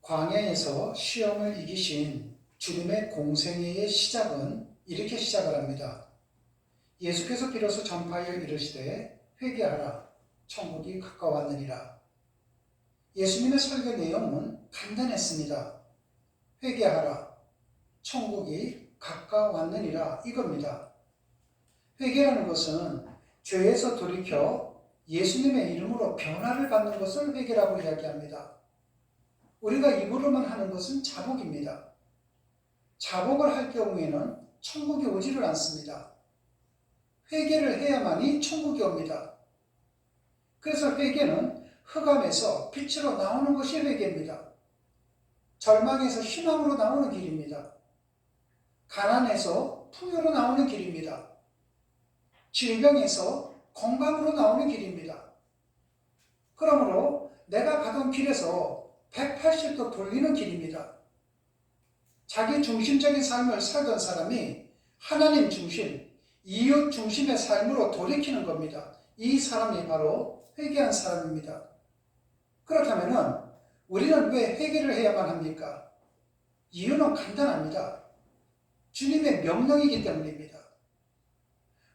광야에서 시험을 이기신 주님의 공생애의 시작은 이렇게 시작을 합니다. 예수께서 비로소 전파하여 이르시되 회개하라 천국이 가까웠느니라. 예수님의 설교 내용은 간단했습니다. 회개하라 천국이 가까웠느니라 이겁니다. 회개라는 것은 죄에서 돌이켜 예수님의 이름으로 변화를 받는 것을 회개라고 이야기합니다. 우리가 입으로만 하는 것은 자복입니다. 자복을 할 경우에는 천국이 오지를 않습니다. 회개를 해야만이 천국이 옵니다. 그래서 회개는 흑암에서 빛으로 나오는 것이 회개입니다. 절망에서 희망으로 나오는 길입니다. 가난에서 풍요로 나오는 길입니다. 질병에서 건강으로 나오는 길입니다. 그러므로 내가 가던 길에서 180도 돌리는 길입니다. 자기 중심적인 삶을 살던 사람이 하나님 중심, 이웃 중심의 삶으로 돌이키는 겁니다. 이 사람이 바로 회개한 사람입니다. 그렇다면 우리는 왜 회개를 해야만 합니까? 이유는 간단합니다. 주님의 명령이기 때문입니다.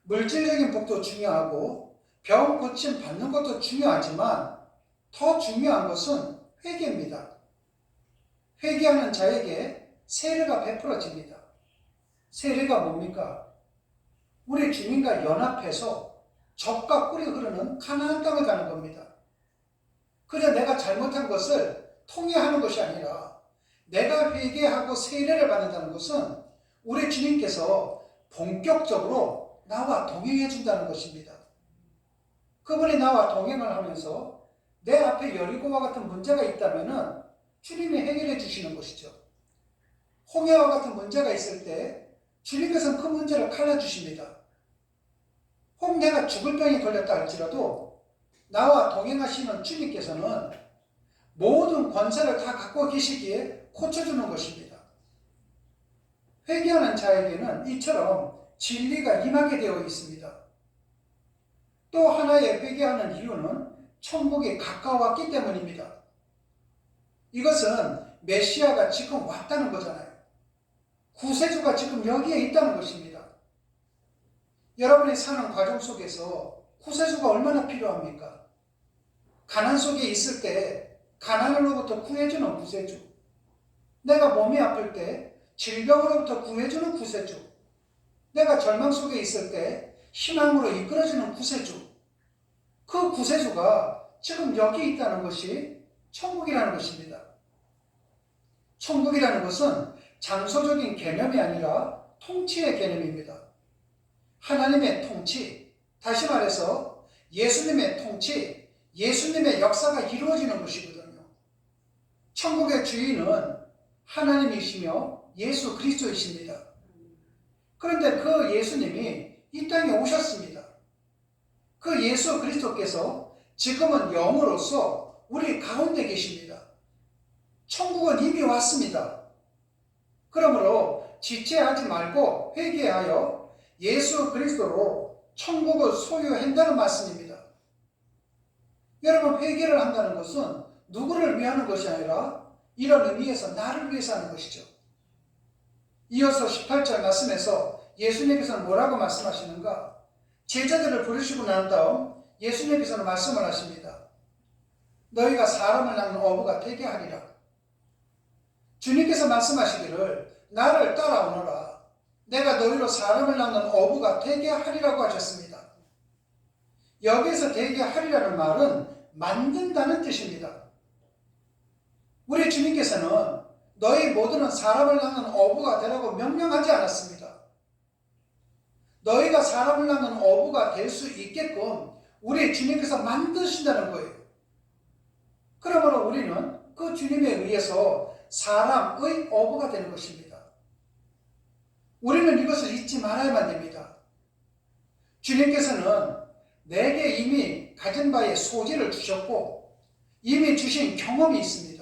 물질적인 복도 중요하고 병 고침 받는 것도 중요하지만 더 중요한 것은 회개입니다. 회개하는 자에게 세례가 베풀어집니다. 세례가 뭡니까? 우리 주님과 연합해서 젖과 꿀이 흐르는 가나안 땅을 가는 겁니다. 그저 내가 잘못한 것을 통회하는 것이 아니라 내가 회개하고 세례를 받는다는 것은 우리 주님께서 본격적으로 나와 동행해 준다는 것입니다. 그분이 나와 동행을 하면서 내 앞에 여리고와 같은 문제가 있다면 주님이 해결해 주시는 것이죠. 홍해와 같은 문제가 있을 때 주님께서는 그 문제를 갈라주십니다. 홍해가 죽을 병이 걸렸다 할지라도 나와 동행하시는 주님께서는 모든 권세를 다 갖고 계시기에 고쳐주는 것입니다. 회개하는 자에게는 이처럼 진리가 임하게 되어 있습니다. 또 하나의 회개하는 이유는 천국이 가까웠기 때문입니다. 이것은 메시아가 지금 왔다는 거잖아요. 구세주가 지금 여기에 있다는 것입니다. 여러분이 사는 과정 속에서 구세주가 얼마나 필요합니까? 가난 속에 있을 때 가난으로부터 구해주는 구세주, 내가 몸이 아플 때 질병으로부터 구해주는 구세주, 내가 절망 속에 있을 때 희망으로 이끌어주는 구세주, 그 구세주가 지금 여기 있다는 것이 천국이라는 것입니다. 천국이라는 것은 장소적인 개념이 아니라 통치의 개념입니다. 하나님의 통치, 다시 말해서 예수님의 통치, 예수님의 역사가 이루어지는 것이거든요. 천국의 주인은 하나님이시며 예수 그리스도이십니다. 그런데 그 예수님이 이 땅에 오셨습니다. 그 예수 그리스도께서 지금은 영으로서 우리 가운데 계십니다. 천국은 이미 왔습니다. 그러므로 지체하지 말고 회개하여 예수 그리스도로 천국을 소유한다는 말씀입니다. 여러분, 회개를 한다는 것은 누구를 위하는 것이 아니라 이런 의미에서 나를 위해서 하는 것이죠. 이어서 18절 말씀에서 예수님께서는 뭐라고 말씀하시는가? 제자들을 부르시고 난 다음 예수님께서는 말씀을 하십니다. 너희가 사람을 낳는 어부가 되게 하리라. 주님께서 말씀하시기를 나를 따라오너라. 내가 너희로 사람을 낳는 어부가 되게 하리라고 하셨습니다. 여기에서 되게 하리라는 말은 만든다는 뜻입니다. 우리 주님께서는 너희 모두는 사람을 낳는 어부가 되라고 명령하지 않았습니다. 너희가 사람을 낳는 어부가 될 수 있게끔 우리 주님께서 만드신다는 거예요. 그러므로 우리는 그 주님에 의해서 사람의 어부가 되는 것입니다. 우리는 이것을 잊지 말아야만 됩니다. 주님께서는 내게 이미 가진 바의 소질을 주셨고 이미 주신 경험이 있습니다.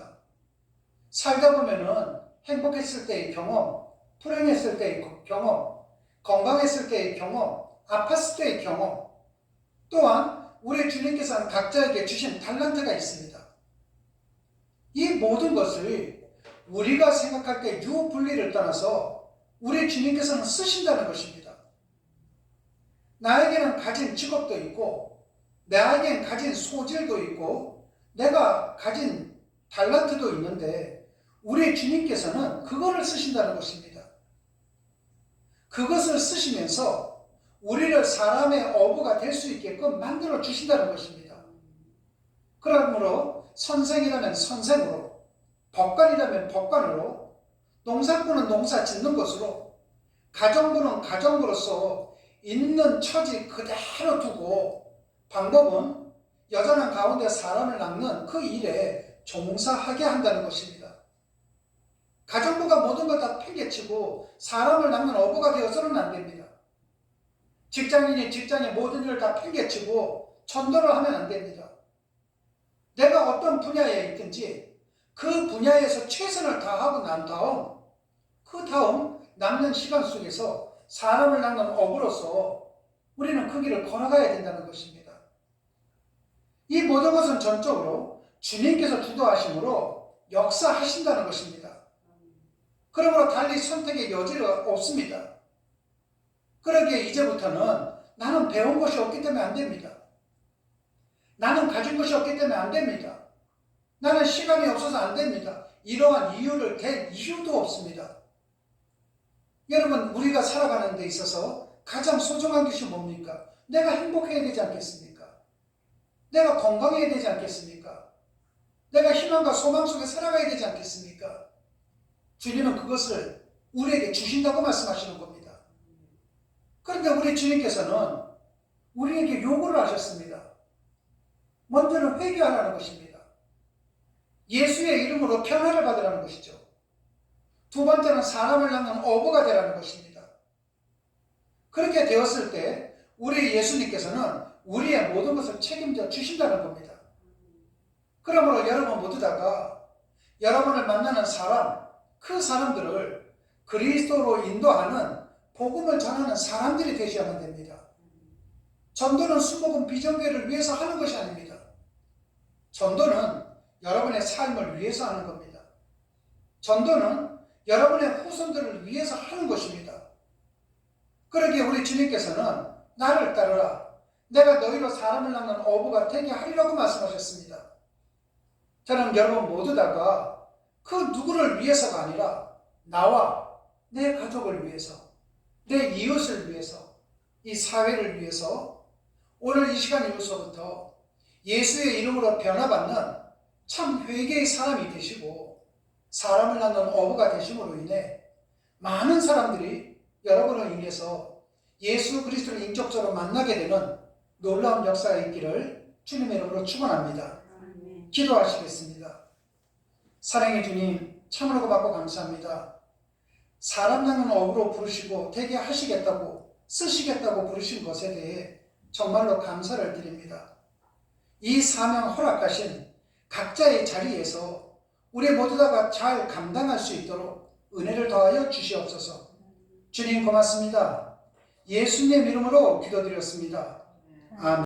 살다 보면은 행복했을 때의 경험, 불행했을 때의 경험, 건강했을 때의 경험, 아팠을 때의 경험, 또한 우리 주님께서는 각자에게 주신 달란트가 있습니다. 이 모든 것을 우리가 생각할 때 유분리를 떠나서 우리 주님께서는 쓰신다는 것입니다. 나에게는 가진 직업도 있고, 나에게는 가진 소질도 있고, 내가 가진 탤런트도 있는데 우리 주님께서는 그거를 쓰신다는 것입니다. 그것을 쓰시면서 우리를 사람의 어부가 될 수 있게끔 만들어 주신다는 것입니다. 그러므로 선생이라면 선생으로, 법관이라면 법관으로, 농사꾼은 농사 짓는 것으로, 가정부는 가정부로서 있는 처지 그대로 두고 방법은 여전한 가운데 사람을 낳는 그 일에 종사하게 한다는 것입니다. 가정부가 모든 걸 다 팽개치고 사람을 낳는 어부가 되어서는 안 됩니다. 직장인이 직장의 모든 일을 다 팽개치고 전도를 하면 안 됩니다. 내가 어떤 분야에 있든지 그 분야에서 최선을 다하고 난 다음 그 다음 남는 시간 속에서 사람을 낳는 어부로서 우리는 그 길을 걸어가야 된다는 것입니다. 이 모든 것은 전적으로 주님께서 주도하심으로 역사하신다는 것입니다. 그러므로 달리 선택의 여지가 없습니다. 그러기에 이제부터는 나는 배운 것이 없기 때문에 안 됩니다. 나는 가진 것이 없기 때문에 안 됩니다. 나는 시간이 없어서 안 됩니다. 이러한 이유를 댈 이유도 없습니다. 여러분, 우리가 살아가는 데 있어서 가장 소중한 것이 뭡니까? 내가 행복해야 되지 않겠습니까? 내가 건강해야 되지 않겠습니까? 내가 희망과 소망 속에 살아가야 되지 않겠습니까? 주님은 그것을 우리에게 주신다고 말씀하시는 겁니다. 그런데 우리 주님께서는 우리에게 요구를 하셨습니다. 먼저는 회개하라는 것입니다. 예수의 이름으로 변화를 받으라는 것이죠. 두 번째는 사람을 낳는 어부가 되라는 것입니다. 그렇게 되었을 때 우리 예수님께서는 우리의 모든 것을 책임져 주신다는 겁니다. 그러므로 여러분 모두 다가 여러분을 만나는 사람, 그 사람들을 그리스도로 인도하는 복음을 전하는 사람들이 되셔야만 됩니다. 전도는 수복음 비전교회를 위해서 하는 것이 아닙니다. 전도는 여러분의 삶을 위해서 하는 겁니다. 전도는 여러분의 후손들을 위해서 하는 것입니다. 그러기에 우리 주님께서는 나를 따르라. 내가 너희로 사람을 낳는 어부가 되게 하리라고 말씀하셨습니다. 저는 여러분 모두 다가 그 누구를 위해서가 아니라 나와 내 가족을 위해서, 내 이웃을 위해서, 이 사회를 위해서 오늘 이 시간 이후서부터 예수의 이름으로 변화받는 참 회개의 사람이 되시고 사람을 낳는 어부가 되심으로 인해 많은 사람들이 여러분을 인해서 예수 그리스도를 인격적으로 만나게 되는 놀라운 역사가 있기를 주님의 이름으로 축원합니다. 기도하시겠습니다. 사랑의 주님, 참으로 고맙고 감사합니다. 사람 낳는 어부로 부르시고 되게 하시겠다고 쓰시겠다고 부르신 것에 대해 정말로 감사를 드립니다. 이 사명 허락하신 각자의 자리에서 우리 모두 다가 잘 감당할 수 있도록 은혜를 더하여 주시옵소서. 주님 고맙습니다. 예수님 이름으로 기도드렸습니다. 아멘.